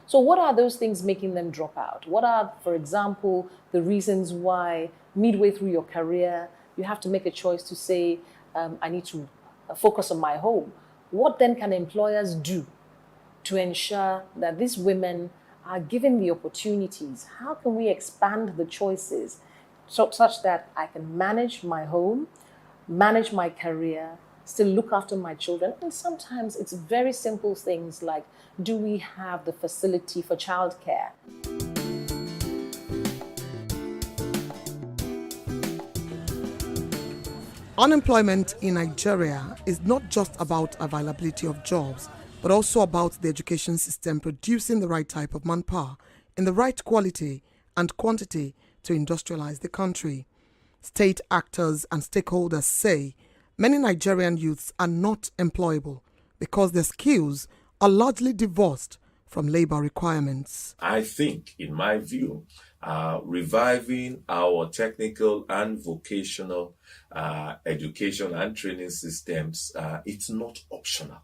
So what are those things making them drop out? What are, for example, the reasons why midway through your career, you have to make a choice to say, I need to focus on my home? What then can employers do to ensure that these women are given the opportunities? How can we expand the choices such that I can manage my home, manage my career, still look after my children? And sometimes it's very simple things like, do we have the facility for childcare? Unemployment in Nigeria is not just about availability of jobs, but also about the education system producing the right type of manpower in the right quality and quantity to industrialize the country. State actors and stakeholders say many Nigerian youths are not employable because their skills are largely divorced from labor requirements. I think, in my view, reviving our technical and vocational education and training systems, it's not optional.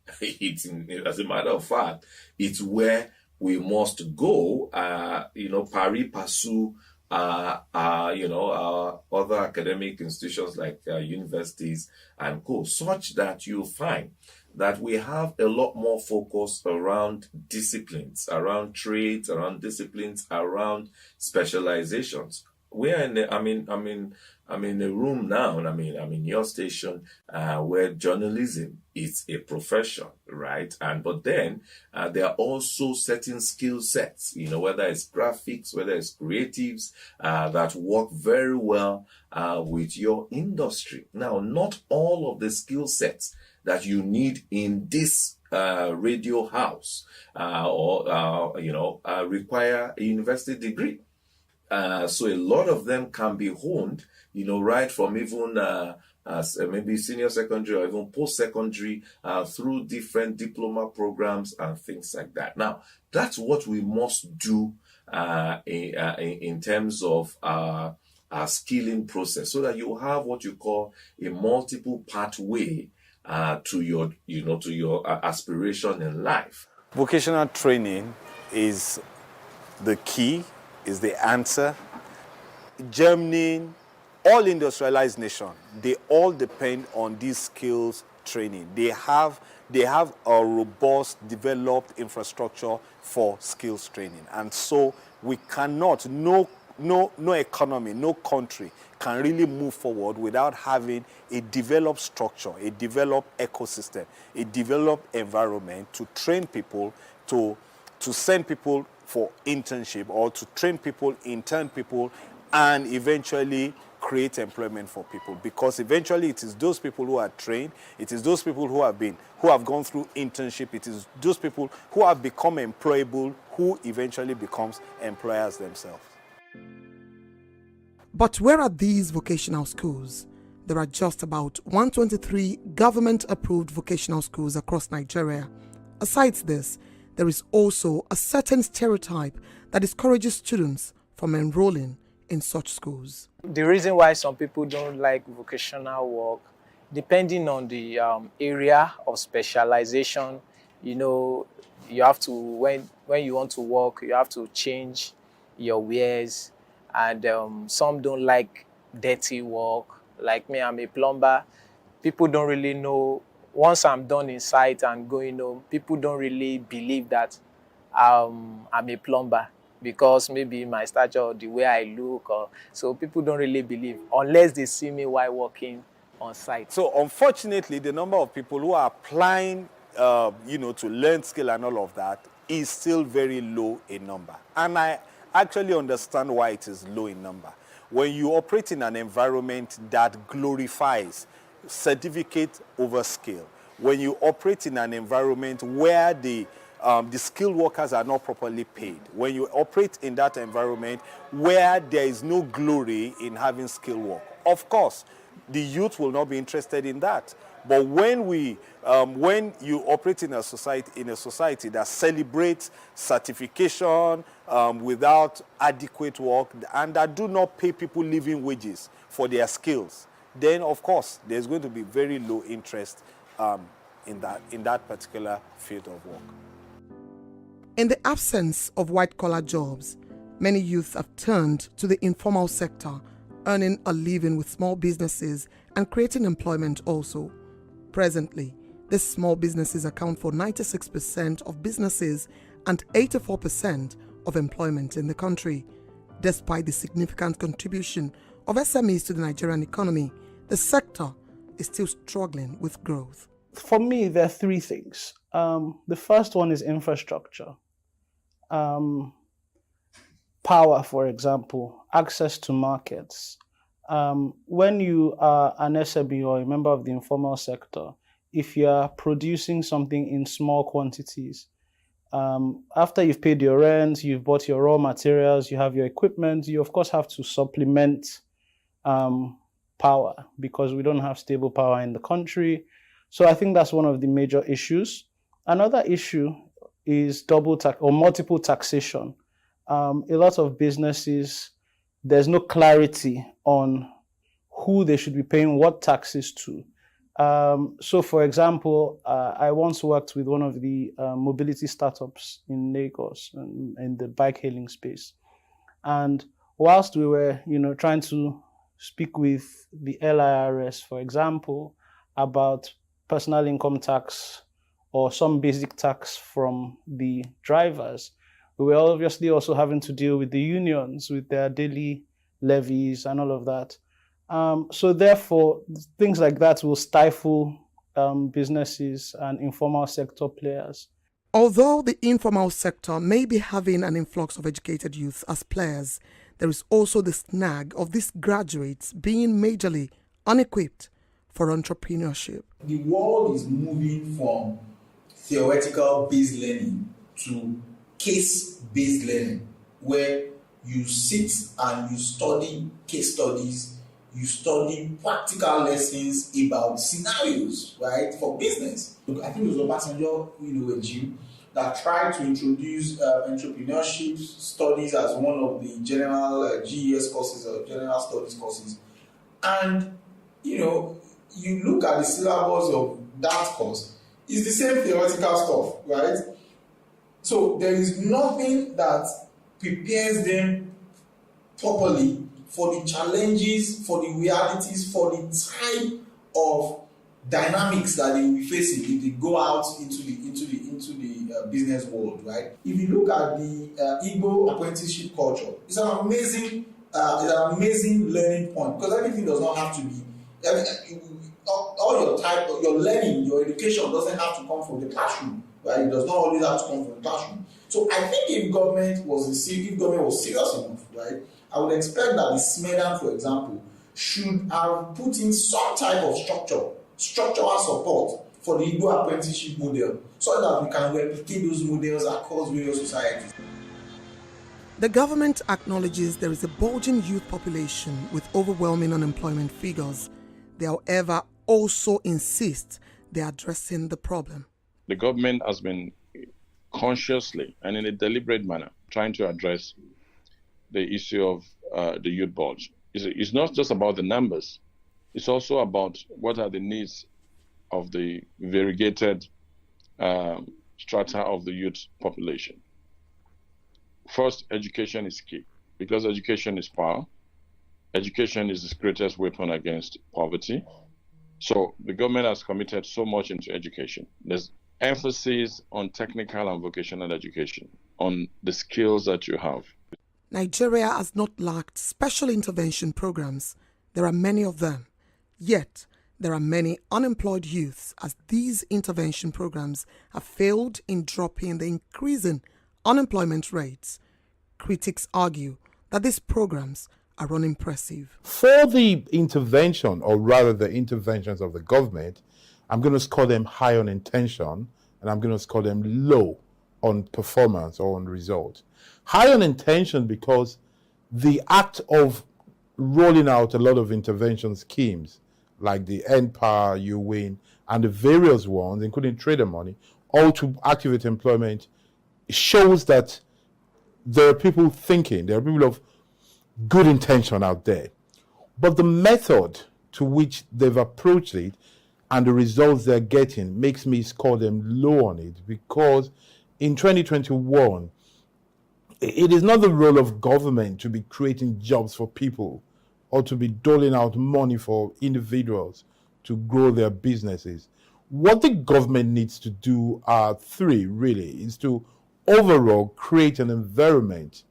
As a matter of fact, it's where we must go, pari passu, our other academic institutions like universities and co, such that you find that we have a lot more focus around disciplines, around trades, around disciplines, around specializations. We're in I'm in a room now, and I'm in your station, where journalism is a profession, right? But then there are also certain skill sets, whether it's graphics, whether it's creatives, that work very well with your industry. Now, not all of the skill sets that you need in this radio house require a university degree. So a lot of them can be honed, right from even maybe senior secondary or even post-secondary through different diploma programs and things like that. Now, that's what we must do in terms of our skilling process, so that you have what you call a multiple pathway to your aspiration in life. Vocational training is the key, is the answer. Germany, all industrialized nations, they all depend on these skills training. They have a robust, developed infrastructure for skills training. And so we cannot, no economy, no country can really move forward without having a developed structure, a developed ecosystem, a developed environment to train people, to send people for internship, or to train people, intern people, and eventually create employment for people. Because eventually it is those people who are trained, it is those people who have gone through internship, it is those people who have become employable who eventually becomes employers themselves. But where are these vocational schools? There are just about 123 government-approved vocational schools across Nigeria. Aside this, there is also a certain stereotype that discourages students from enrolling in such schools. The reason why some people don't like vocational work, depending on the area of specialization, you have to, when you want to work, you have to change your wares. And some don't like dirty work. Like me, I'm a plumber. People don't really know. Once I'm done in site and going home, people don't really believe that I'm a plumber, because maybe my stature or the way I look, so people don't really believe unless they see me while working on site. So unfortunately, the number of people who are applying, to learn skill and all of that is still very low in number. And I actually understand why it is low in number. When you operate in an environment that glorifies certificate over skill, when you operate in an environment where the skilled workers are not properly paid, when you operate in that environment where there is no glory in having skilled work, of course, the youth will not be interested in that. But when you operate in a society that celebrates certification without adequate work, and that do not pay people living wages for their skills, then of course there's going to be very low interest in that particular field of work. In the absence of white-collar jobs, many youths have turned to the informal sector, earning a living with small businesses and creating employment also. Presently, these small businesses account for 96% of businesses and 84% of employment in the country. Despite the significant contribution of SMEs to the Nigerian economy, the sector is still struggling with growth. For me, there are three things. The first one is infrastructure. Power, for example, access to markets. When you are an SME or a member of the informal sector, if you are producing something in small quantities, after you've paid your rent, you've bought your raw materials, you have your equipment, you of course have to supplement power because we don't have stable power in the country. So I think that's one of the major issues. Another issue is double tax or multiple taxation. A lot of businesses, there's no clarity on who they should be paying what taxes to. So, for example, I once worked with one of the mobility startups in Lagos in the bike-hailing space. And whilst we were, trying to speak with the LIRS, for example, about personal income tax or some basic tax from the drivers, we were obviously also having to deal with the unions, with their daily levies and all of that. So therefore, things like that will stifle businesses and informal sector players. Although the informal sector may be having an influx of educated youth as players, there is also the snag of these graduates being majorly unequipped for entrepreneurship. The world is moving from theoretical based learning to case-based learning, where you sit and you study case studies, you study practical lessons about scenarios, right, for business. I think it was Obasanjo, regime that tried to introduce entrepreneurship studies as one of the general GES courses or general studies courses. And, you look at the syllabus of that course, it's the same theoretical stuff, right? So there is nothing that prepares them properly for the challenges, for the realities, for the type of dynamics that they will be facing if they go out into the business world, right? If you look at the Igbo apprenticeship culture, it's an amazing learning point, because everything does not have to be. All your learning, your education doesn't have to come from the classroom, right? It does not always have to come from the classroom. So I think if government was serious enough, right, I would expect that the SMEDAN, for example, should have put in some type of structural support for the Igbo apprenticeship model, so that we can replicate those models across various societies. The government acknowledges there is a bulging youth population with overwhelming unemployment figures. They, however, also insist they are addressing the problem. The government has been consciously and in a deliberate manner trying to address the issue of the youth bulge. It's not just about the numbers. It's also about what are the needs of the variegated strata of the youth population. First, education is key, because education is power. Education is the greatest weapon against poverty. So the government has committed so much into education. There's emphasis on technical and vocational education, on the skills that you have. Nigeria has not lacked special intervention programs. There are many of them. Yet, there are many unemployed youths, as these intervention programs have failed in dropping the increasing unemployment rates. Critics argue that these programs are unimpressive. For the intervention, or rather the interventions of the government, I'm going to score them high on intention, and I'm going to score them low on performance or on result. High on intention because the act of rolling out a lot of intervention schemes, like the NPower, You Win, and the various ones, including trader money, all to activate employment, shows that there are people thinking, there are people of good intention out there. But the method to which they've approached it and the results they're getting makes me score them low on it, because in 2021, it is not the role of government to be creating jobs for people or to be doling out money for individuals to grow their businesses. What the government needs to do are three, really, is to overall create an environment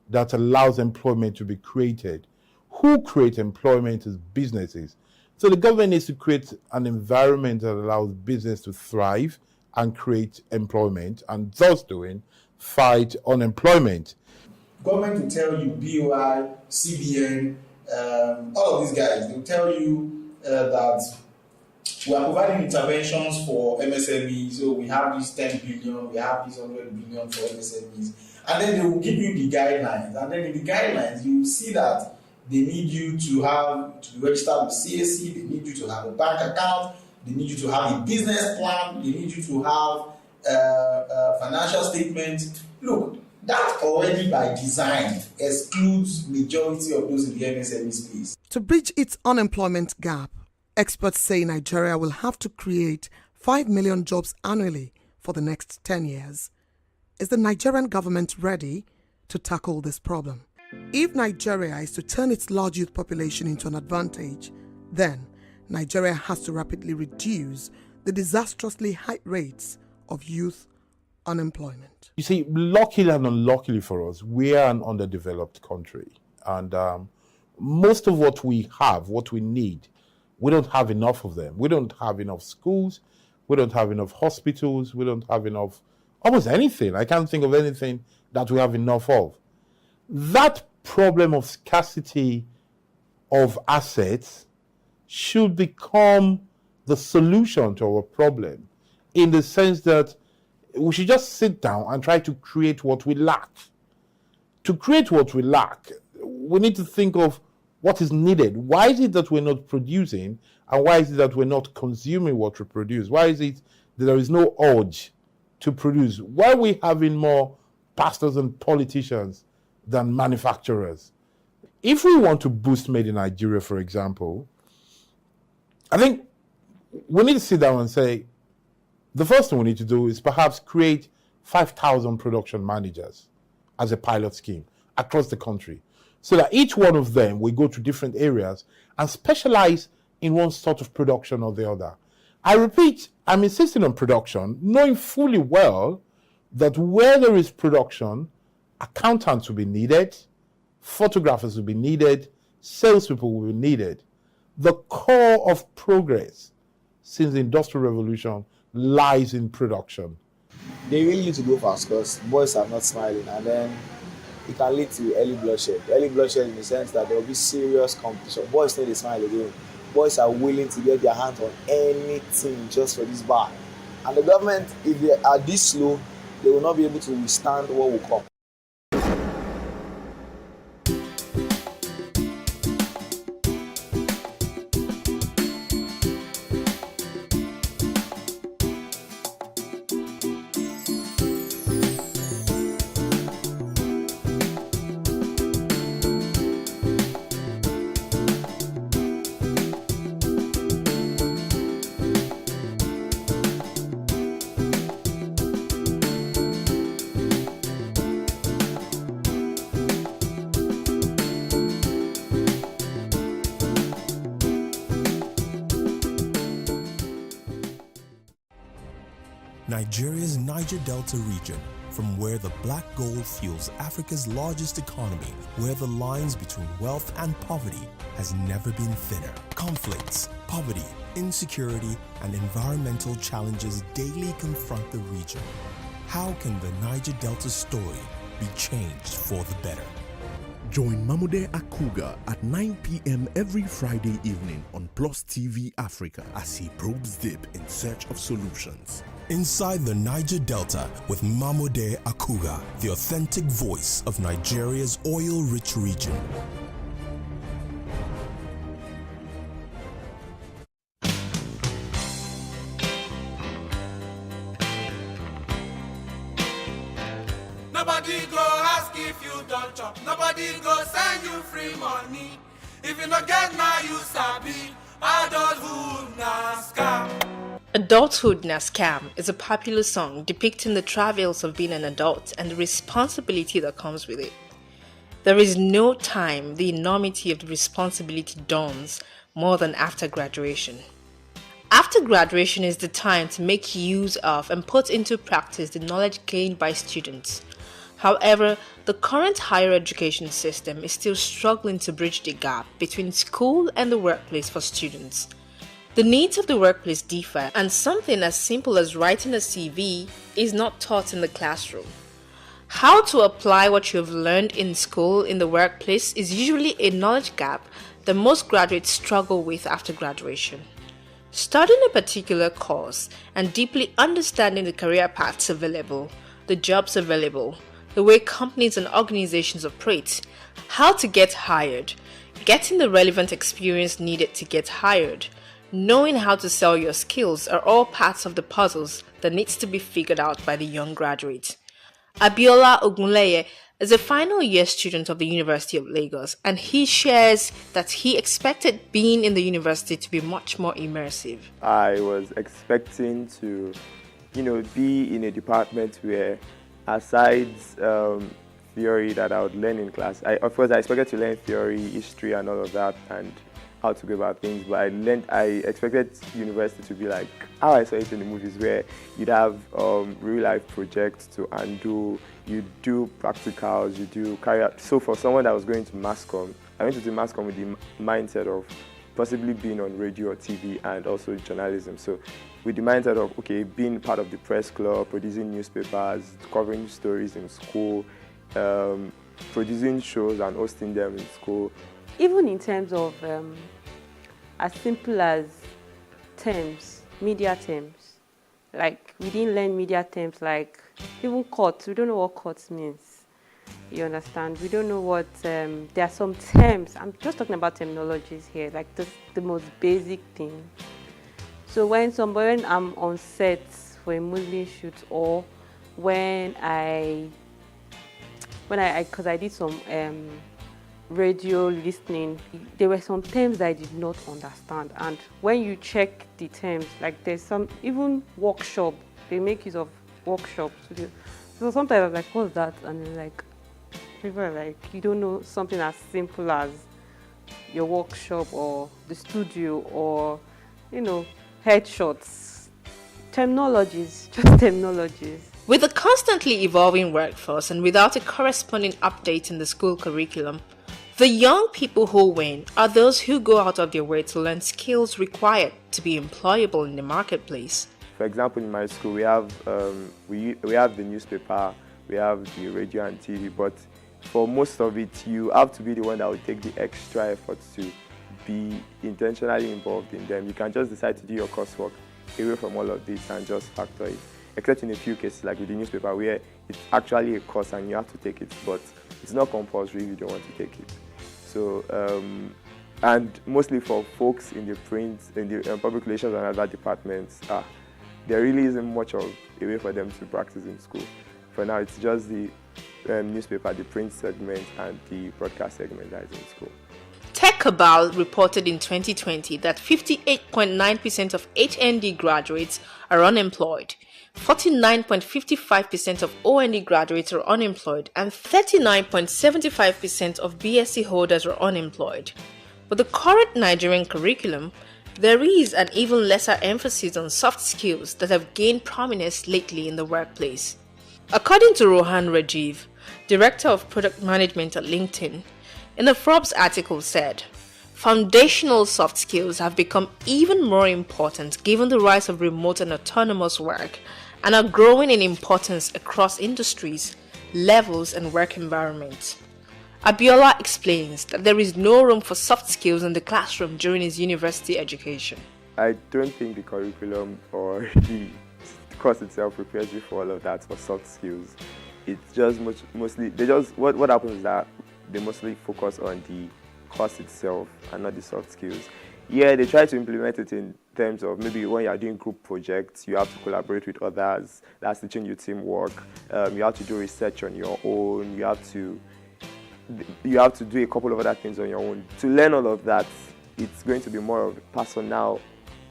that allows employment to be created. Who create employment is businesses. So the government needs to create an environment that allows business to thrive and create employment, and thus doing, fight unemployment. Government will tell you, BOI, CBN, all of these guys, they'll tell you that we are providing interventions for MSMEs. So we have this 10 billion, we have this 100 billion for MSMEs. And then they will give you the guidelines. And then in the guidelines, you will see that they need you to be registered with CAC, they need you to have a bank account, they need you to have a business plan, they need you to have a financial statement. Look, that already by design excludes majority of those in the MSME space. To bridge its unemployment gap, experts say Nigeria will have to create 5 million jobs annually for the next 10 years. Is the Nigerian government ready to tackle this problem? If Nigeria is to turn its large youth population into an advantage, then Nigeria has to rapidly reduce the disastrously high rates of youth unemployment. You see, luckily and unluckily for us, we are an underdeveloped country. And most of what we have, what we need, we don't have enough of them. We don't have enough schools. We don't have enough hospitals. We don't have enough, almost anything. I can't think of anything that we have enough of. That problem of scarcity of assets should become the solution to our problem, in the sense that we should just sit down and try to create what we lack. To create what we lack, we need to think of what is needed. Why is it that we're not producing, and why is it that we're not consuming what we produce? Why is it that there is no urge to produce? Why are we having more pastors and politicians than manufacturers? If we want to boost Made in Nigeria, for example, I think we need to sit down and say, the first thing we need to do is perhaps create 5,000 production managers as a pilot scheme across the country, so that each one of them will go to different areas and specialize in one sort of production or the other. I repeat, I'm insisting on production, knowing fully well that where there is production, accountants will be needed, photographers will be needed, salespeople will be needed. The core of progress since the Industrial Revolution lies in production. They really need to go fast because boys are not smiling, and then it can lead to early bloodshed. Early bloodshed in the sense that there will be serious competition. Boys know they smile again. Boys are willing to get their hands on anything just for this bar. And the government, if they are this slow, they will not be able to withstand what will come. Nigeria's Niger Delta region, from where the black gold fuels Africa's largest economy, where the lines between wealth and poverty has never been thinner. Conflicts, poverty, insecurity, and environmental challenges daily confront the region. How can the Niger Delta story be changed for the better? Join Mamude Akuga at 9 p.m. every Friday evening on Plus TV Africa as he probes deep in search of solutions. Inside the Niger Delta with Mamude Akuga, the authentic voice of Nigeria's oil-rich region. Nobody go ask if you don't chop. Nobody go send you free money. If you not get now, you sabi. Adulthood na scam. Adulthood Na Scam is a popular song depicting the travails of being an adult and the responsibility that comes with it. There is no time the enormity of the responsibility dawns more than after graduation. After graduation is the time to make use of and put into practice the knowledge gained by students. However, the current higher education system is still struggling to bridge the gap between school and the workplace for students. The needs of the workplace differ, and something as simple as writing a CV is not taught in the classroom. How to apply what you have learned in school in the workplace is usually a knowledge gap that most graduates struggle with after graduation. Studying a particular course and deeply understanding the career paths available, the jobs available, the way companies and organizations operate, how to get hired, getting the relevant experience needed to get hired, knowing how to sell your skills are all parts of the puzzles that needs to be figured out by the young graduate. Abiola Ogunleye is a final year student of the University of Lagos, and he shares that he expected being in the university to be much more immersive. I was expecting to, be in a department where, aside theory that I would learn in class, I expected to learn theory, history, and all of that, and how to go about things, but I expected university to be like how I saw it in the movies, where you'd have real life projects to undo, you do practicals, you do carry out. So for someone that was going to mass comm, I went into mass comm with the mindset of possibly being on radio or TV and also journalism. So with the mindset of, okay, being part of the press club, producing newspapers, covering stories in school, producing shows and hosting them in school. Even in terms of as simple as terms, media terms, like we didn't learn media terms, like even courts, we don't know what courts means. You understand? We don't know what, there are some terms, I'm just talking about terminologies here, like the most basic thing. So when I'm on set for a movie shoot, or because I did some radio listening, there were some terms that I did not understand, and when you check the terms, like there's some, even workshop, they make use of workshops. So sometimes I was like, what's that? And then like, people are like, you don't know something as simple as your workshop or the studio or, headshots. Terminologies, just terminologies. With a constantly evolving workforce and without a corresponding update in the school curriculum, the young people who win are those who go out of their way to learn skills required to be employable in the marketplace. For example, in my school, we have we have the newspaper, we have the radio and TV, but for most of it, you have to be the one that will take the extra effort to be intentionally involved in them. You can just decide to do your coursework away from all of this and just factor it. Except in a few cases, like with the newspaper, where it's actually a course and you have to take it, but it's not compulsory if you don't want to take it. So, and mostly for folks in the print, in the public relations and other departments, there really isn't much of a way for them to practice in school. For now, it's just the newspaper, the print segment, and the broadcast segment that is in school. TechCabal reported in 2020 that 58.9% of HND graduates are unemployed, 49.55% of OND graduates are unemployed, and 39.75% of BSc holders are unemployed. With the current Nigerian curriculum, there is an even lesser emphasis on soft skills that have gained prominence lately in the workplace. According to Rohan Rajiv, Director of Product Management at LinkedIn, in a Forbes article said, foundational soft skills have become even more important given the rise of remote and autonomous work, and are growing in importance across industries, levels, and work environments. Abiola explains that there is no room for soft skills in the classroom during his university education. I don't think the curriculum or the course itself prepares you for all of that, for soft skills. It's just mostly, what happens is that they mostly focus on the course itself and not the soft skills. Yeah, they try to implement it in terms of maybe when you are doing group projects, you have to collaborate with others. That's teaching you teamwork. You have to do research on your own. You have to do a couple of other things on your own. To learn all of that, it's going to be more of personal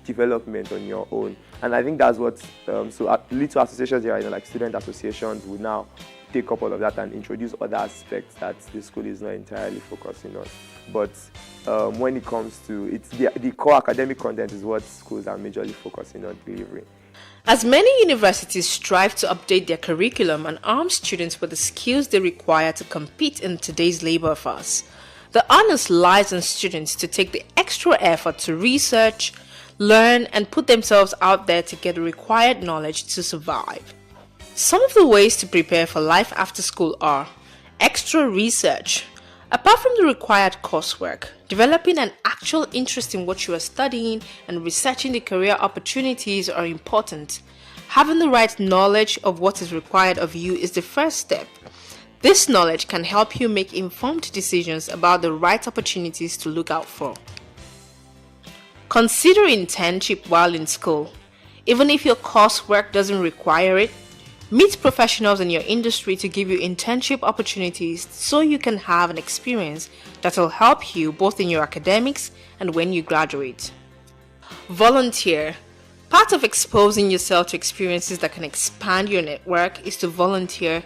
development on your own. And I think that's what, little associations here, like student associations, would now take up all of that and introduce other aspects that the school is not entirely focusing on. But when it comes to the core academic content is what schools are majorly focusing on delivering. As many universities strive to update their curriculum and arm students with the skills they require to compete in today's labor force, the onus lies on students to take the extra effort to research, learn, and put themselves out there to get the required knowledge to survive. Some of the ways to prepare for life after school are extra research. Apart from the required coursework, developing an actual interest in what you are studying and researching the career opportunities are important. Having the right knowledge of what is required of you is the first step. This knowledge can help you make informed decisions about the right opportunities to look out for. Consider internship while in school. Even if your coursework doesn't require it, meet professionals in your industry to give you internship opportunities so you can have an experience that will help you both in your academics and when you graduate. Volunteer. Part of exposing yourself to experiences that can expand your network is to volunteer.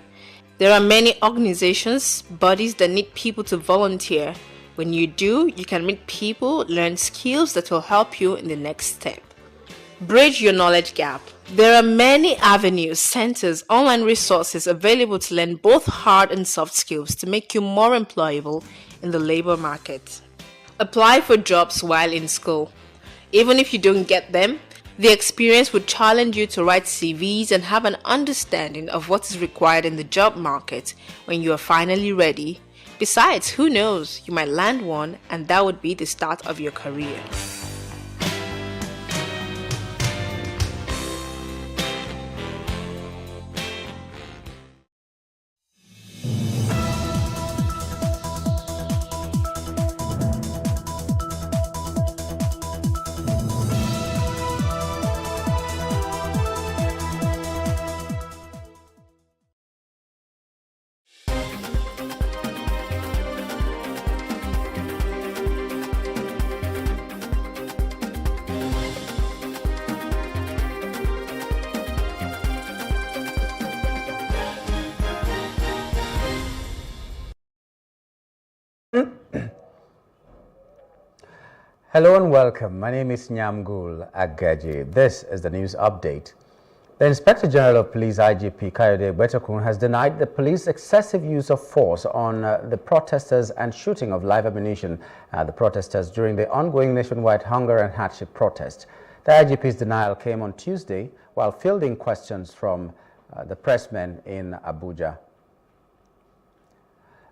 There are many organizations, bodies that need people to volunteer. When you do, you can meet people, learn skills that will help you in the next step. Bridge your knowledge gap. There are many avenues, centers, online resources available to learn both hard and soft skills to make you more employable in the labor market. Apply for jobs while in school. Even if you don't get them, the experience would challenge you to write CVs and have an understanding of what is required in the job market when you are finally ready. Besides, who knows, you might land one and that would be the start of your career. Hello and welcome. My name is Nyamgul Agaji. This is the news update. The Inspector General of Police IGP Kayode Egbetokun has denied the police excessive use of force on the protesters and shooting of live ammunition at the protesters during the ongoing nationwide hunger and hardship protest. The IGP's denial came on Tuesday while fielding questions from the pressmen in Abuja.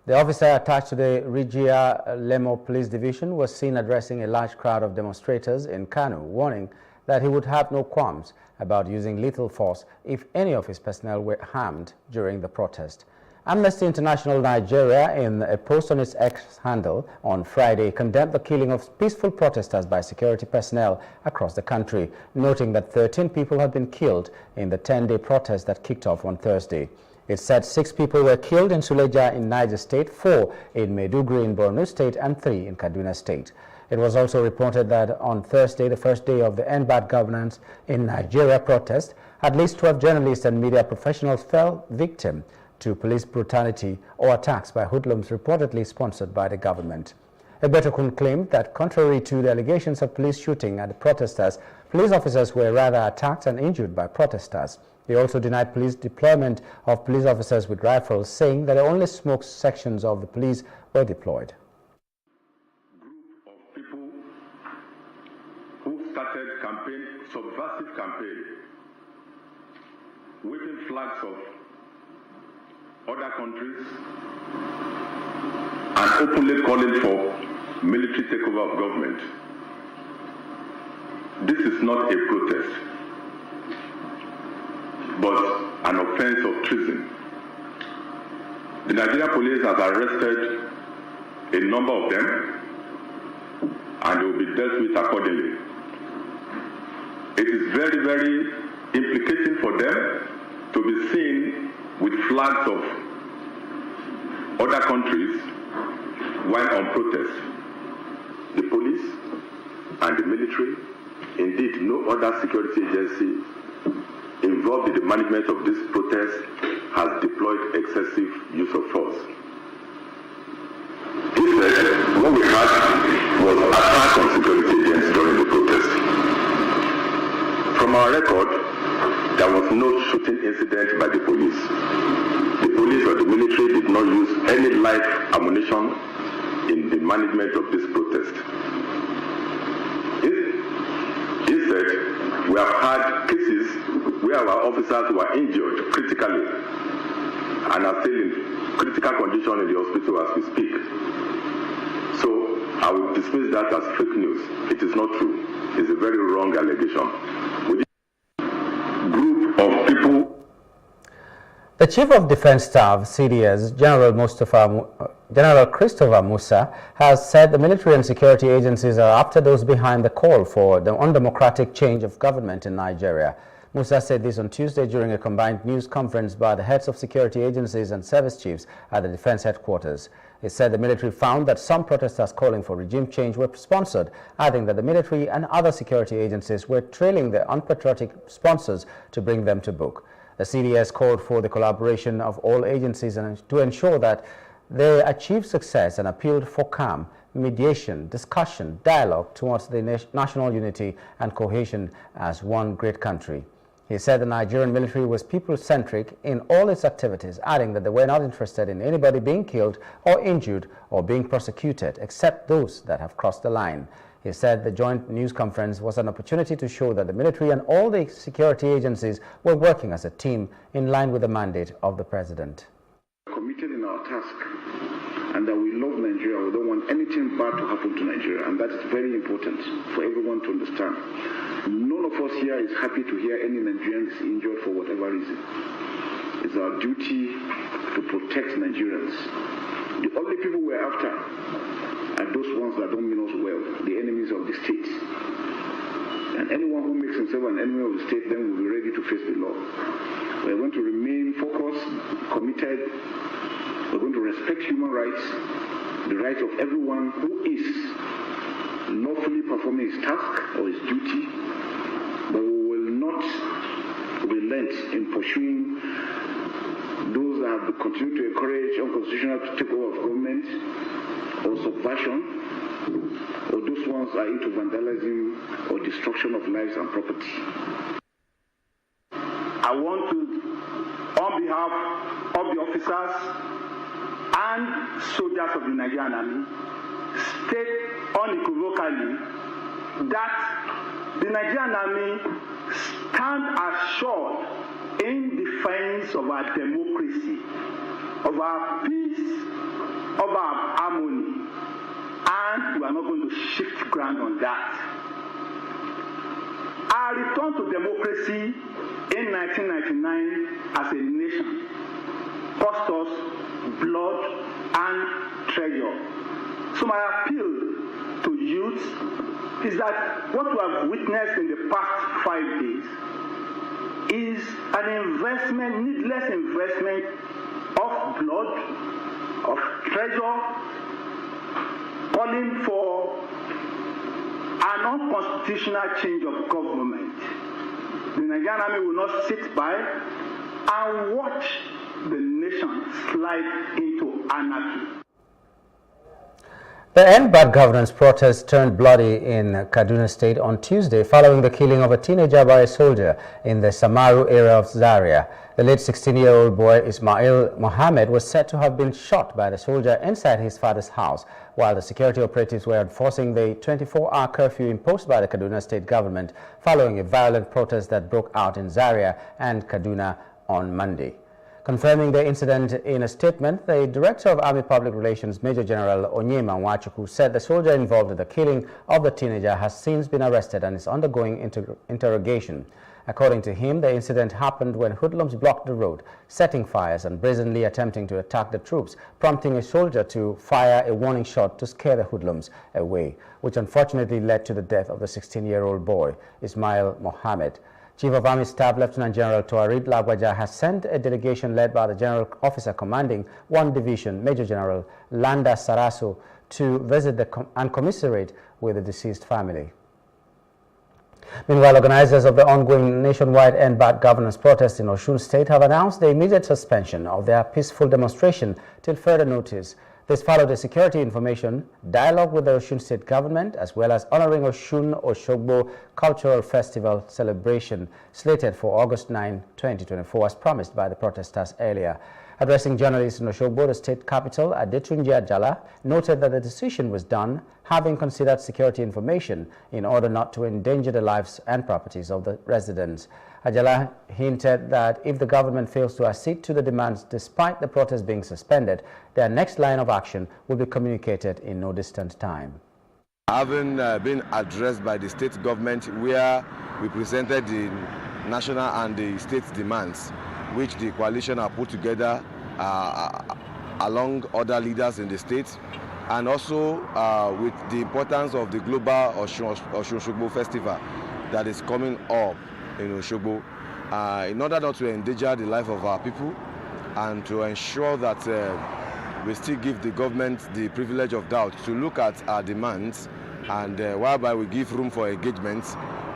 The officer attached to the Regia Lemo Police Division was seen addressing a large crowd of demonstrators in Kano, warning that he would have no qualms about using lethal force if any of his personnel were harmed during the protest. Amnesty International Nigeria, in a post on its X handle on Friday, condemned the killing of peaceful protesters by security personnel across the country, noting that 13 people had been killed in the 10-day protest that kicked off on Thursday. It said 6 people were killed in Suleja in Niger State, 4 in Maiduguri in Borno State, and 3 in Kaduna State. It was also reported that on Thursday, the first day of the End Bad Governance in Nigeria protest, at least 12 journalists and media professionals fell victim to police brutality or attacks by hoodlums reportedly sponsored by the government. Egbetokun claimed that contrary to the allegations of police shooting at the protesters, police officers were rather attacked and injured by protesters. He also denied police deployment of police officers with rifles, saying that only smoked sections of the police were deployed. Group of people who started subversive campaign, waving flags of other countries and openly calling for military takeover of government. This is not a protest, but an offense of treason. The Nigerian police has arrested a number of them and they will be dealt with accordingly. It is very, very implicating for them to be seen with flags of other countries while on protest. The police and the military Indeed, no other security agency involved in the management of this protest has deployed excessive use of force. Instead, what we had was attack on security agents during the protest. From our record, there was no shooting incident by the police. The police or the military did not use any live ammunition in the management of this protest. Instead, we have had cases where our officers were injured critically and are still in critical condition in the hospital as we speak. So I will dismiss that as fake news. It is not true. It's a very wrong allegation. With this group of people. The Chief of Defense Staff, CDS, General Christopher Musa, has said the military and security agencies are after those behind the call for the undemocratic change of government in Nigeria. Musa said this on Tuesday during a combined news conference by the heads of security agencies and service chiefs at the defense headquarters. He said the military found that some protesters calling for regime change were sponsored, adding that the military and other security agencies were trailing the unpatriotic sponsors to bring them to book. The CDS called for the collaboration of all agencies to ensure that they achieve success and appealed for calm, mediation, discussion, dialogue towards the national unity and cohesion as one great country. He said the Nigerian military was people-centric in all its activities, adding that they were not interested in anybody being killed or injured or being prosecuted, except those that have crossed the line. He said the joint news conference was an opportunity to show that the military and all the security agencies were working as a team in line with the mandate of the president. Committed in our task, and that we love Nigeria. We don't want anything bad to happen to Nigeria, and that is very important for everyone to understand. None of us here is happy to hear any Nigerian is injured for whatever reason. It's our duty to protect Nigerians. The only people we're after are those ones that don't mean us well, the enemies of the state. And anyone who makes himself an enemy of the state then will be ready to face the law. We're going to remain focused, committed. We're going to respect human rights, the rights of everyone who is lawfully performing his task or his duty, but we will not relent in pursuing those that have continued to encourage unconstitutional takeover of government or subversion, or those ones are into vandalism or destruction of lives and property. I want to, on behalf of the officers and soldiers of the Nigerian Army, state unequivocally that the Nigerian Army stand assured in defense of our democracy, of our peace, of our harmony, and we are not going to shift ground on that. Our return to democracy in 1999 as a nation cost us blood and treasure. So my appeal to youth is that what we have witnessed in the past 5 days is an investment, needless investment of blood, of treasure, calling for an unconstitutional change of government. The Nigerian Army will not sit by and watch the nation slide into anarchy. The End Bad Governance protest turned bloody in Kaduna State on Tuesday following the killing of a teenager by a soldier in the Samaru area of Zaria. The late 16-year-old boy Ismail Mohammed was said to have been shot by the soldier inside his father's house while the security operatives were enforcing the 24-hour curfew imposed by the Kaduna State government following a violent protest that broke out in Zaria and Kaduna on Monday. Confirming the incident in a statement, the Director of Army Public Relations, Major General Onyema Nwachukwu, said the soldier involved in the killing of the teenager has since been arrested and is undergoing interrogation. According to him, the incident happened when hoodlums blocked the road, setting fires and brazenly attempting to attack the troops, prompting a soldier to fire a warning shot to scare the hoodlums away, which unfortunately led to the death of the 16-year-old boy, Ismail Mohammed. Chief of Army Staff Lieutenant General Tuarid Lagwaja has sent a delegation led by the General Officer commanding 1 Division, Major General Landa Saraso, to visit and commiserate with the deceased family. Meanwhile, organizers of the ongoing nationwide End Bad Governance protest in Osun State have announced the immediate suspension of their peaceful demonstration till further notice. This followed a security information dialogue with the Osun State government, as well as honoring Osun Oshogbo Cultural Festival celebration slated for August 9, 2024, as promised by the protesters earlier. Addressing journalists in Oshogbo, the state capital, Adetunji Ajala noted that the decision was done having considered security information in order not to endanger the lives and properties of the residents. Ajala hinted that if the government fails to accede to the demands despite the protest being suspended, their next line of action will be communicated in no distant time. Having been addressed by the state government, where we presented the national and the state demands, which the coalition have put together along other leaders in the state, and also with the importance of the global Osun Festival that is coming up in Oshogbo, in order not to endanger the life of our people and to ensure that we still give the government the privilege of doubt to look at our demands, and whereby we give room for engagement,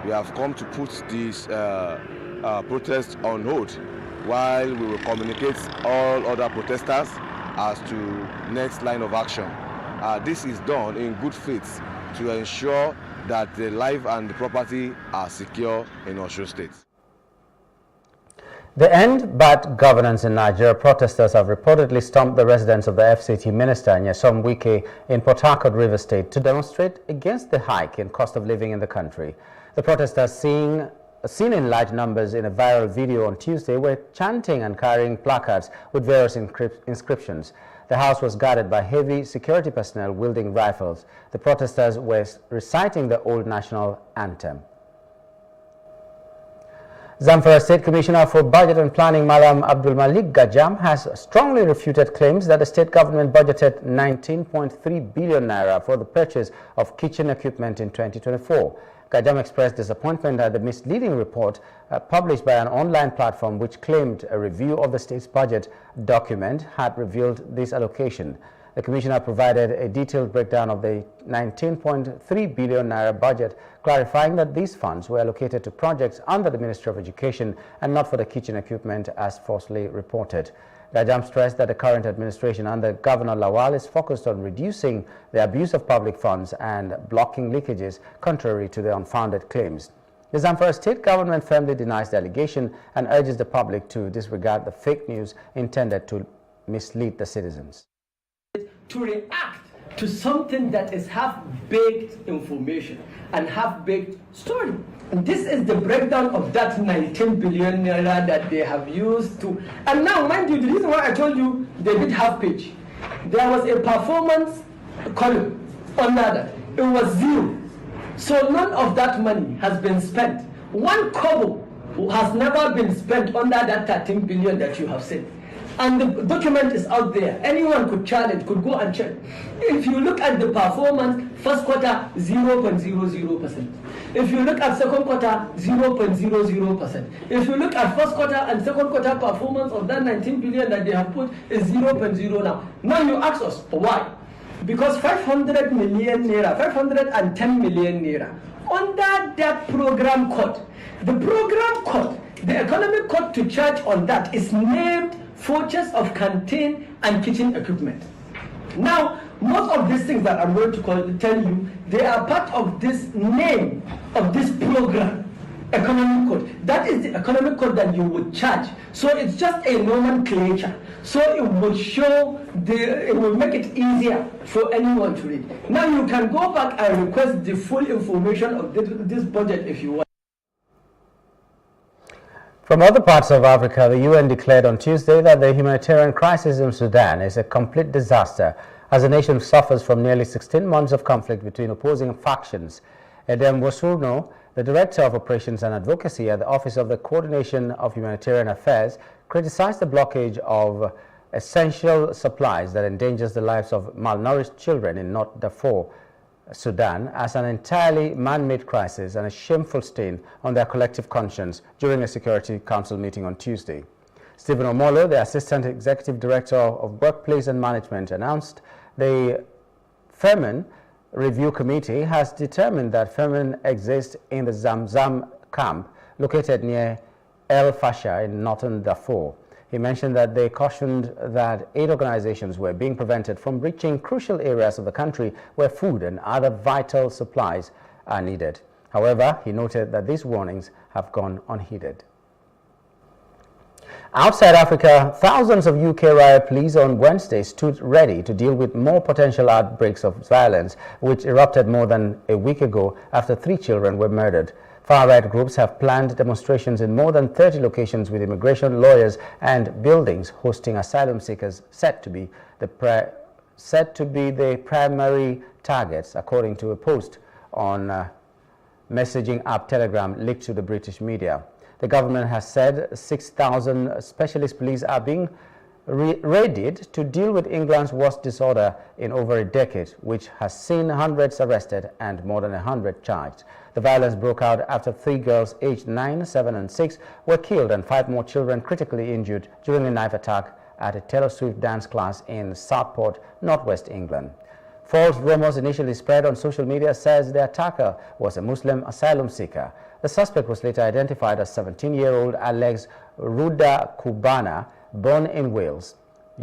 we have come to put this protest on hold while we will communicate all other protesters as to next line of action. This is done in good faith to ensure that the life and the property are secure in Osun State. The End Bad Governance in Nigeria protesters have reportedly stormed the residence of the FCT minister, Nyesom Wike, in Port Harcourt, Rivers State, to demonstrate against the hike in cost of living in the country. The protesters, seen in large numbers in a viral video on Tuesday, were chanting and carrying placards with various inscriptions. The house was guarded by heavy security personnel wielding rifles. The protesters were reciting the old national anthem. Zamfara State Commissioner for Budget and Planning, Malam Abdul Malik Gajam, has strongly refuted claims that the state government budgeted 19.3 billion naira for the purchase of kitchen equipment in 2024. Gajam expressed disappointment at the misleading report published by an online platform which claimed a review of the state's budget document had revealed this allocation. The commissioner provided a detailed breakdown of the 19.3 billion naira budget, clarifying that these funds were allocated to projects under the Ministry of Education and not for the kitchen equipment as falsely reported. Gajam stressed that the current administration under Governor Lawal is focused on reducing the abuse of public funds and blocking leakages, contrary to the unfounded claims. The Zamfara state government firmly denies the allegation and urges the public to disregard the fake news intended to mislead the citizens. To react to something that is half-baked information and half-baked story. And this is the breakdown of that 19 billion naira that they have used to. And now, mind you, the reason why I told you they did half page, there was a performance column under that. It was zero. So none of that money has been spent. One kobo has never been spent under that 13 billion that you have said. And the document is out there. Anyone could challenge, could go and check. If you look at the performance, first quarter, 0.00%. If you look at second quarter, 0.00%. If you look at first quarter and second quarter performance of that 19 billion that they have put is 0.0 now. Now you ask us, why? Because 500 million naira, 510 million naira, under that program code, the program code, the economic code to charge on that is named purchase of canteen and kitchen equipment. Now, most of these things that I'm going to tell you, they are part of this name of this program, economic code. That is the economic code that you would charge. So it's just a nomenclature. So it will show, it will make it easier for anyone to read. Now you can go back and request the full information of this budget if you want. From other parts of Africa, the UN declared on Tuesday that the humanitarian crisis in Sudan is a complete disaster as the nation suffers from nearly 16 months of conflict between opposing factions. Edem Wasurno, the Director of Operations and Advocacy at the Office of the Coordination of Humanitarian Affairs, criticized the blockage of essential supplies that endangers the lives of malnourished children in North Darfur, Sudan, as an entirely man-made crisis and a shameful stain on their collective conscience during a Security Council meeting on Tuesday. Stephen Omolo, the Assistant Executive Director of Workplace and Management, announced the famine Review Committee has determined that famine exists in the Zamzam camp located near El Fasher in northern Darfur. He mentioned that they cautioned that aid organizations were being prevented from reaching crucial areas of the country where food and other vital supplies are needed. However, he noted that these warnings have gone unheeded. Outside Africa, thousands of UK riot police on Wednesday stood ready to deal with more potential outbreaks of violence, which erupted more than a week ago after 3 children were murdered. Far-right groups have planned demonstrations in more than 30 locations with immigration lawyers and buildings hosting asylum seekers set to be the primary targets, according to a post on messaging app Telegram linked to the British media. The government has said 6,000 specialist police are being readied to deal with England's worst disorder in over a decade, which has seen hundreds arrested and more than 100 charged. The violence broke out after 3 girls aged 9, 7 and 6 were killed and 5 more children critically injured during a knife attack at a Taylor Swift dance class in Southport, northwest England. False rumors initially spread on social media says the attacker was a Muslim asylum seeker. The suspect was later identified as 17-year-old Alex Ruda Kubana, born in Wales.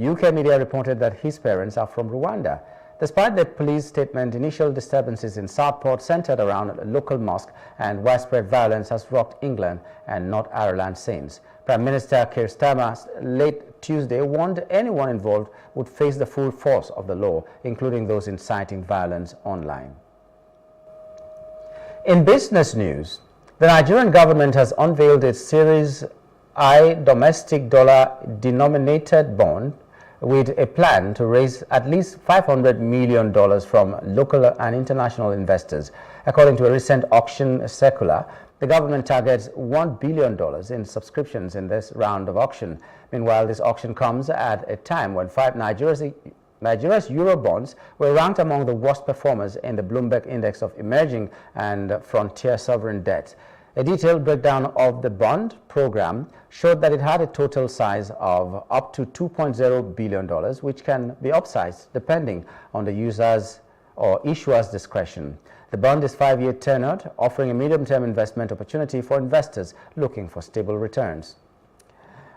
UK media reported that his parents are from Rwanda. Despite the police statement, initial disturbances in Southport centered around a local mosque and widespread violence has rocked England and North Ireland since. Prime Minister Keir Starmer late Tuesday warned anyone involved would face the full force of the law, including those inciting violence online. In business news, the Nigerian government has unveiled its Series I domestic dollar-denominated bond with a plan to raise at least $500 million from local and international investors. According to a recent auction circular, the government targets $1 billion in subscriptions in this round of auction. Meanwhile, this auction comes at a time when 5 Nigeria's Euro bonds were ranked among the worst performers in the Bloomberg Index of Emerging and Frontier Sovereign Debt. A detailed breakdown of the bond program showed that it had a total size of up to $2.0 billion, which can be upsized depending on the user's or issuer's discretion. The bond is 5-year tenured, offering a medium-term investment opportunity for investors looking for stable returns.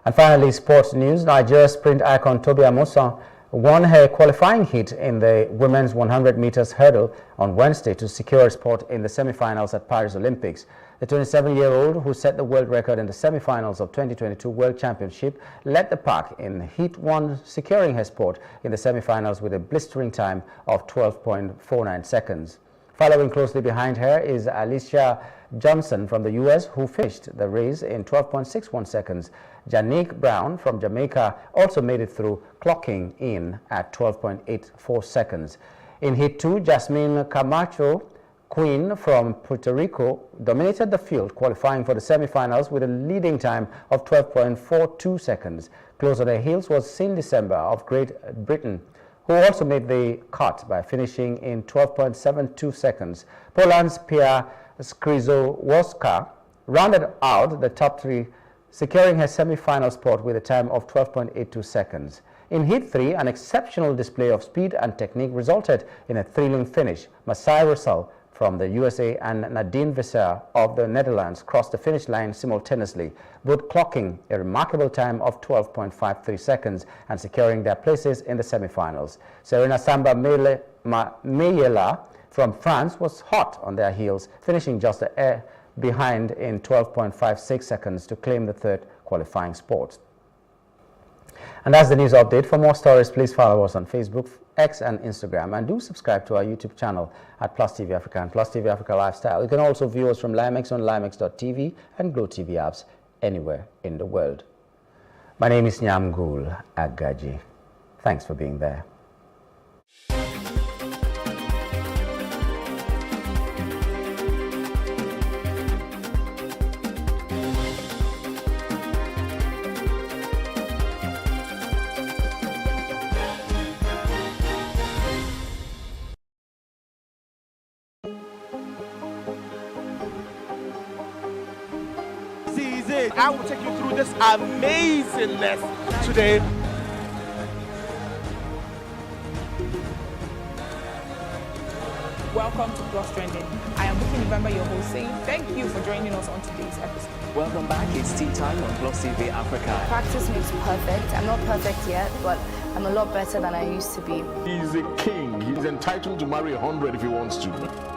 And finally, sports news. Nigeria's sprint icon Tobi Amusan won her qualifying heat in the women's 100 meters hurdle on Wednesday to secure a spot in the semi-finals at Paris Olympics. The 27-year-old, who set the world record in the semi-finals of 2022 World Championship, led the pack in Heat 1, securing her spot in the semi-finals with a blistering time of 12.49 seconds. Following closely behind her is Alicia Johnson from the US, who finished the race in 12.61 seconds. Janique Brown from Jamaica also made it through, clocking in at 12.84 seconds. In Heat 2, Jasmine Camacho Queen from Puerto Rico dominated the field, qualifying for the semi-finals with a leading time of 12.42 seconds. Close on her heels was Cindy Sember of Great Britain, who also made the cut by finishing in 12.72 seconds. Poland's Pia Skrzydłowska rounded out the top 3, securing her semi-final spot with a time of 12.82 seconds. In Heat 3, an exceptional display of speed and technique resulted in a thrilling finish. Masai Russell from the USA and Nadine Visser of the Netherlands crossed the finish line simultaneously, both clocking a remarkable time of 12.53 seconds and securing their places in the semi-finals. Serena Samba Mayela from France was hot on their heels, finishing just a hair behind in 12.56 seconds to claim the 3rd qualifying spot. And that's the news update. For more stories, please follow us on Facebook, X and Instagram, and do subscribe to our YouTube channel at Plus TV Africa and Plus TV Africa Lifestyle. You can also view us from Limex on limex.tv and Glow TV apps anywhere in the world. My name is Nyamgul Agaji. Thanks for being there. I will take you through this amazingness today. Welcome to Plus Trending. I am Booking November, your host, saying thank you for joining us on today's episode. Welcome back. It's tea time on Plus TV Africa. Practice makes perfect. I'm not perfect yet, but I'm a lot better than I used to be. He's a king. He's entitled to marry 100 if he wants to.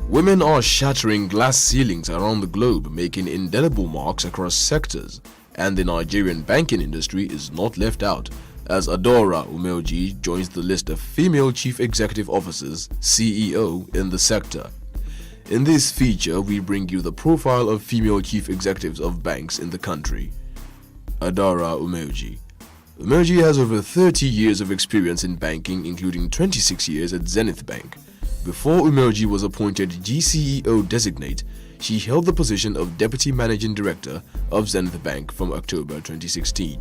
Women are shattering glass ceilings around the globe, making indelible marks across sectors, and the Nigerian banking industry is not left out, as Adora Umeoji joins the list of female chief executive officers (CEO) in the sector. In this feature, we bring you the profile of female chief executives of banks in the country. Adora Umeoji. Umeoji has over 30 years of experience in banking, including 26 years at Zenith Bank. Before Umeoji was appointed GCEO designate, she held the position of Deputy Managing Director of Zenith Bank from October 2016.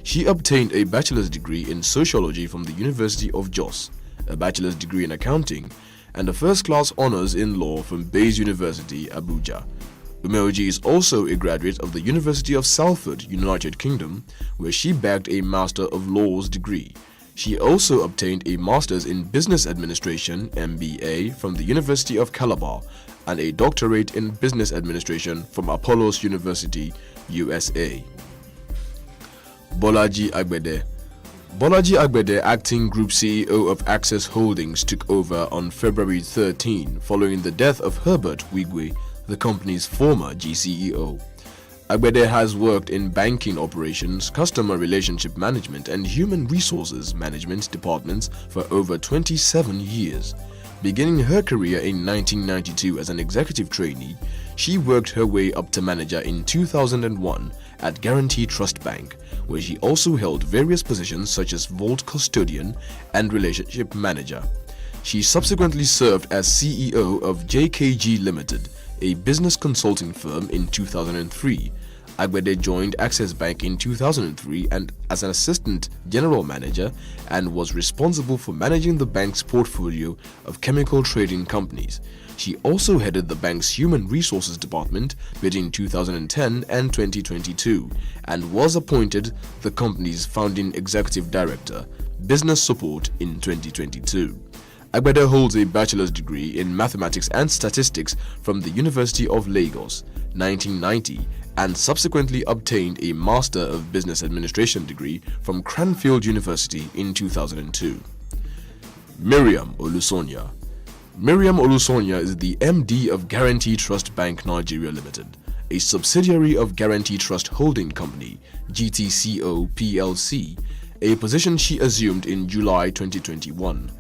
She obtained a bachelor's degree in sociology from the University of Jos, a bachelor's degree in accounting, and a first-class honors in law from Bayes University, Abuja. Umeoji is also a graduate of the University of Salford, United Kingdom, where she bagged a Master of Laws degree. She also obtained a Master's in Business Administration (MBA) from the University of Calabar and a doctorate in Business Administration from Apollos University, USA. Bolaji Agbede. Bolaji Agbede, acting Group CEO of Access Holdings, took over on February 13 following the death of Herbert Wigwe, the company's former GCEO. Agbede has worked in banking operations, customer relationship management, and human resources management departments for over 27 years. Beginning her career in 1992 as an executive trainee, she worked her way up to manager in 2001 at Guarantee Trust Bank, where she also held various positions such as vault custodian and relationship manager. She subsequently served as CEO of JKG Limited, a business consulting firm, in 2003. Agbede joined Access Bank in 2003 and as an assistant general manager and was responsible for managing the bank's portfolio of chemical trading companies. She also headed the bank's human resources department between 2010 and 2022 and was appointed the company's founding executive director, business support, in 2022. Agbede holds a bachelor's degree in mathematics and statistics from the University of Lagos, 1990, and subsequently obtained a Master of Business Administration degree from Cranfield University in 2002. Miriam Olusonya. Miriam Olusonya is the MD of Guarantee Trust Bank Nigeria Limited, a subsidiary of Guarantee Trust Holding Company, GTCO PLC, a position she assumed in July 2021.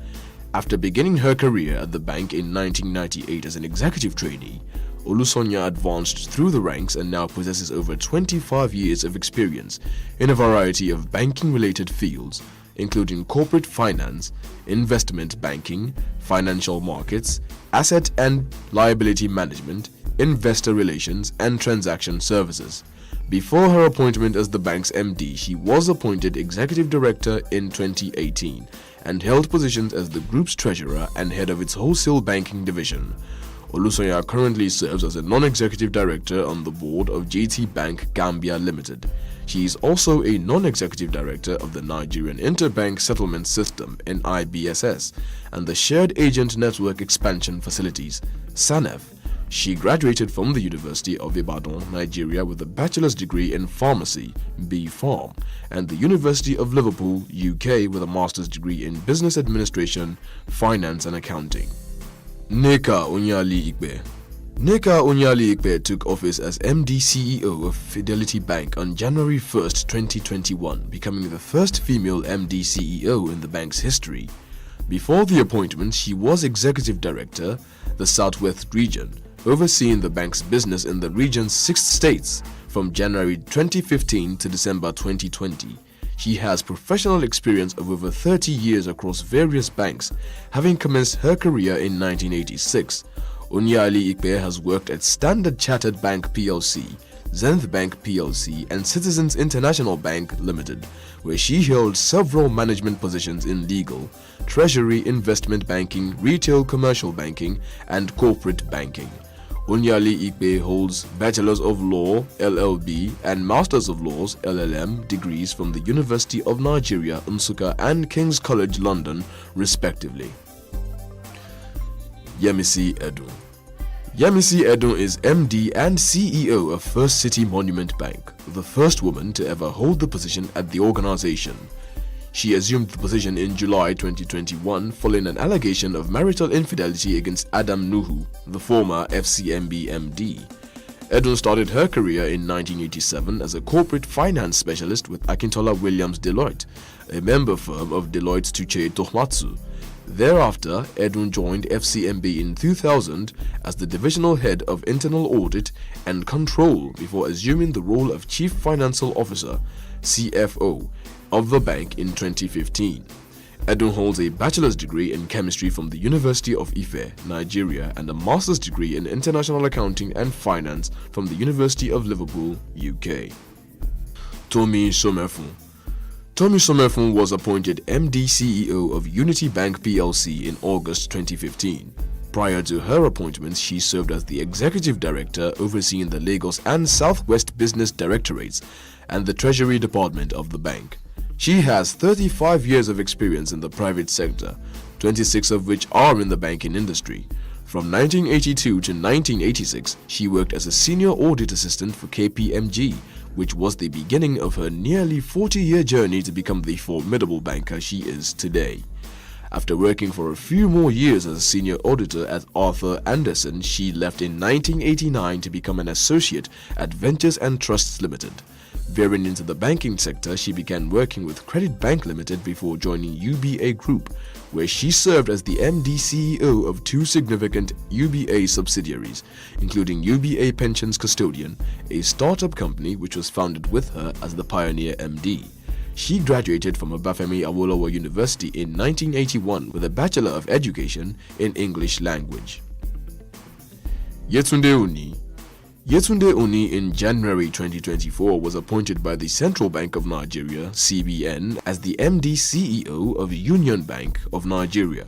After beginning her career at the bank in 1998 as an executive trainee, Olusonya advanced through the ranks and now possesses over 25 years of experience in a variety of banking-related fields, including corporate finance, investment banking, financial markets, asset and liability management, investor relations, and transaction services. Before her appointment as the bank's MD, she was appointed Executive Director in 2018 and held positions as the group's treasurer and head of its wholesale banking division. Olusonya currently serves as a non-executive director on the board of GT Bank Gambia Limited. She is also a non-executive director of the Nigerian Interbank Settlement System (NIBSS) and the Shared Agent Network Expansion Facilities (SANEF). She graduated from the University of Ibadan, Nigeria, with a bachelor's degree in pharmacy (B.Pharm) and the University of Liverpool, UK, with a master's degree in business administration, finance and accounting. Nneka Onyali-Ikpe. Nneka Onyali-Ikpe took office as MD CEO of Fidelity Bank on January 1, 2021, becoming the first female MD CEO in the bank's history. Before the appointment, she was Executive Director, the Southwest Region, overseeing the bank's business in the region's 6 states from January 2015 to December 2020. She has professional experience of over 30 years across various banks, having commenced her career in 1986. Onyali-Ikpe has worked at Standard Chartered Bank PLC, Zenith Bank plc and Citizens International Bank Limited, where she held several management positions in legal, treasury, investment banking, retail commercial banking, and corporate banking. Onyali Ikpe holds Bachelors of Law (LLB) and Masters of Laws (LLM) degrees from the University of Nigeria, Nsukka, and King's College London, respectively. Yemisi Edun. Yemisi Edun is MD and CEO of First City Monument Bank, the first woman to ever hold the position at the organization. She assumed the position in July 2021 following an allegation of marital infidelity against Adam Nuhu, the former FCMB MD. Edun started her career in 1987 as a corporate finance specialist with Akintola Williams Deloitte, a member firm of Deloitte Touche Tohmatsu. Thereafter, Edun joined FCMB in 2000 as the divisional head of internal audit and control before assuming the role of Chief Financial Officer, CFO, of the bank in 2015. Edun holds a bachelor's degree in chemistry from the University of Ife, Nigeria, and a master's degree in international accounting and finance from the University of Liverpool, UK. Tomi Somefun. Tomi Somefun was appointed MD CEO of Unity Bank plc in August 2015. Prior to her appointment, she served as the executive director overseeing the Lagos and Southwest Business Directorates and the Treasury Department of the bank. She has 35 years of experience in the private sector, 26 of which are in the banking industry. From 1982 to 1986, she worked as a senior audit assistant for KPMG, which was the beginning of her nearly 40-year journey to become the formidable banker she is today. After working for a few more years as a senior auditor at Arthur Andersen, she left in 1989 to become an associate at Ventures and Trusts Limited. Veering into the banking sector, she began working with Credit Bank Limited before joining UBA Group, where she served as the MD CEO of two significant UBA subsidiaries, including UBA Pensions Custodian, a startup company which was founded with her as the pioneer MD. She graduated from Obafemi Awolowo University in 1981 with a Bachelor of Education in English Language. Yetunde Oni. Yetunde Oni in January 2024 was appointed by the Central Bank of Nigeria, CBN, as the MD CEO of Union Bank of Nigeria.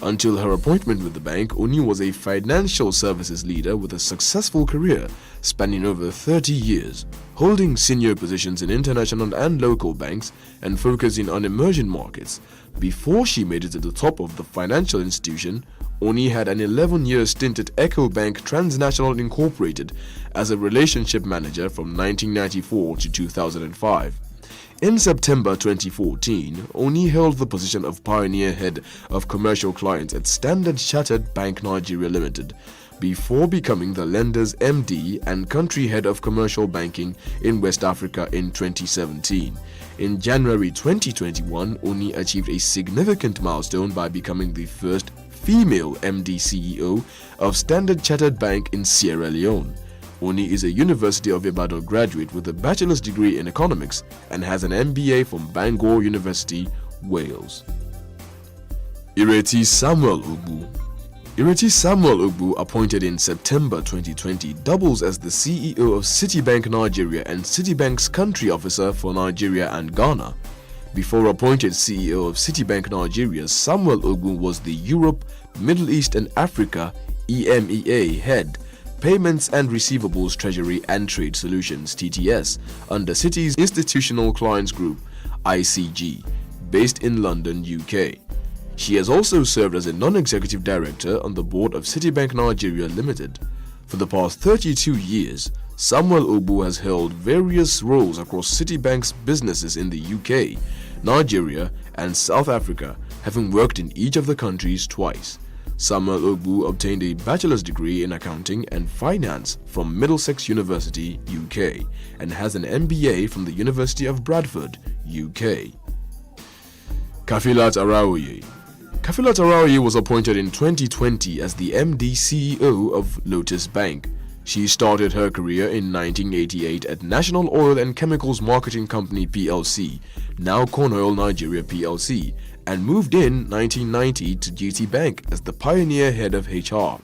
Until her appointment with the bank, Oni was a financial services leader with a successful career spanning over 30 years, holding senior positions in international and local banks and focusing on emerging markets. Before she made it to the top of the financial institution, Oni had an 11-year stint at EcoBank Transnational Incorporated as a relationship manager from 1994 to 2005. In September 2014, Oni held the position of Pioneer Head of Commercial Clients at Standard Chartered Bank Nigeria Limited, before becoming the lender's MD and country head of commercial banking in West Africa in 2017. In January 2021, Oni achieved a significant milestone by becoming the first female MD CEO of Standard Chartered Bank in Sierra Leone. Oni is a University of Ibadan graduate with a bachelor's degree in economics and has an MBA from Bangor University, Wales. Ireti Samuel Ogbu. Ireti Samuel Ogbu, appointed in September 2020, doubles as the CEO of Citibank Nigeria and Citibank's country officer for Nigeria and Ghana. Before appointed CEO of Citibank Nigeria, Samuel Ogbu was the Europe, Middle East and Africa EMEA head, Payments and Receivables Treasury and Trade Solutions (TTS) under Citi's Institutional Clients Group (ICG), based in London, UK. She has also served as a non-executive director on the board of Citibank Nigeria Limited. For the past 32 years, Samuel Ogbu has held various roles across Citibank's businesses in the UK, Nigeria, and South Africa, having worked in each of the countries twice. Samuel Ogbu obtained a bachelor's degree in accounting and finance from Middlesex University, UK, and has an MBA from the University of Bradford, UK. Kafilat Araoye. Kafilat Araoye was appointed in 2020 as the MD CEO of Lotus Bank. She started her career in 1988 at National Oil and Chemicals Marketing Company plc, now Cornell Nigeria plc, and moved in 1990 to GT Bank as the pioneer head of HR.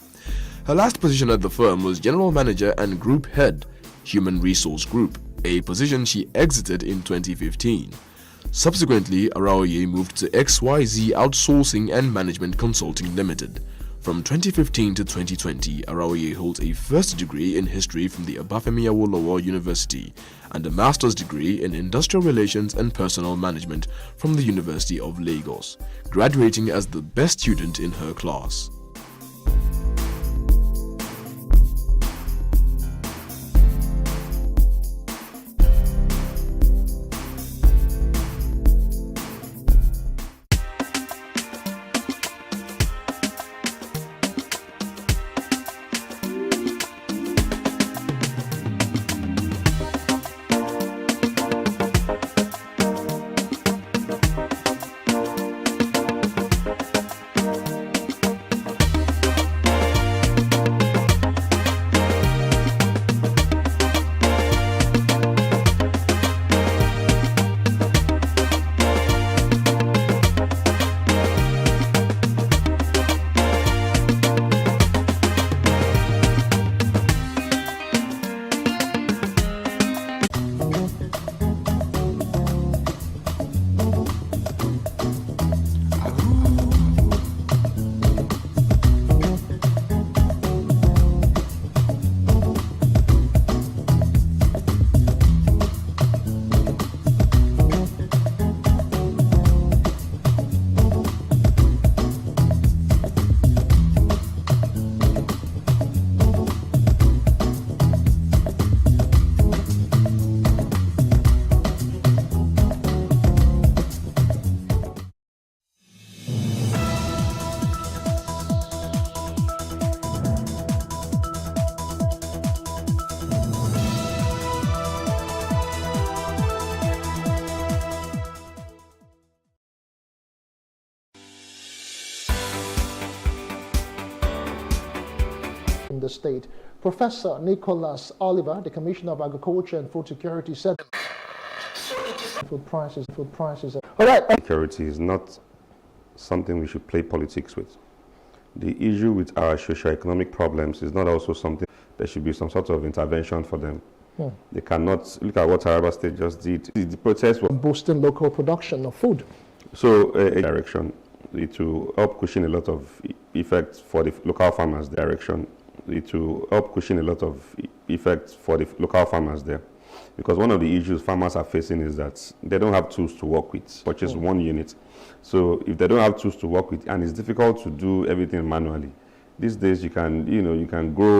Her last position at the firm was general manager and group head. Human Resource Group, a position she exited in 2015. Subsequently, Araoye moved to XYZ Outsourcing and Management Consulting Limited. From 2015 to 2020, Araoye holds a first degree in history from the Obafemi Awolowo University and a master's degree in industrial relations and personnel management from the University of Lagos, graduating as the best student in her class. In the state. Professor Nicholas Oliver, the Commissioner of Agriculture and Food Security, said food prices. All right. Security is not something we should play politics with. The issue with our socio-economic problems is not also something there should be some sort of intervention for them. They cannot look at what Taraba State just did. The protest was boosting local production of food. So a direction it will help cushion a lot of effects for the local farmers. Direction it will help cushion a lot of effects for the local farmers there, because one of the issues farmers are facing is that they don't have tools to work with, purchase one unit. So if they don't have tools to work with, and it's difficult to do everything manually, these days you can grow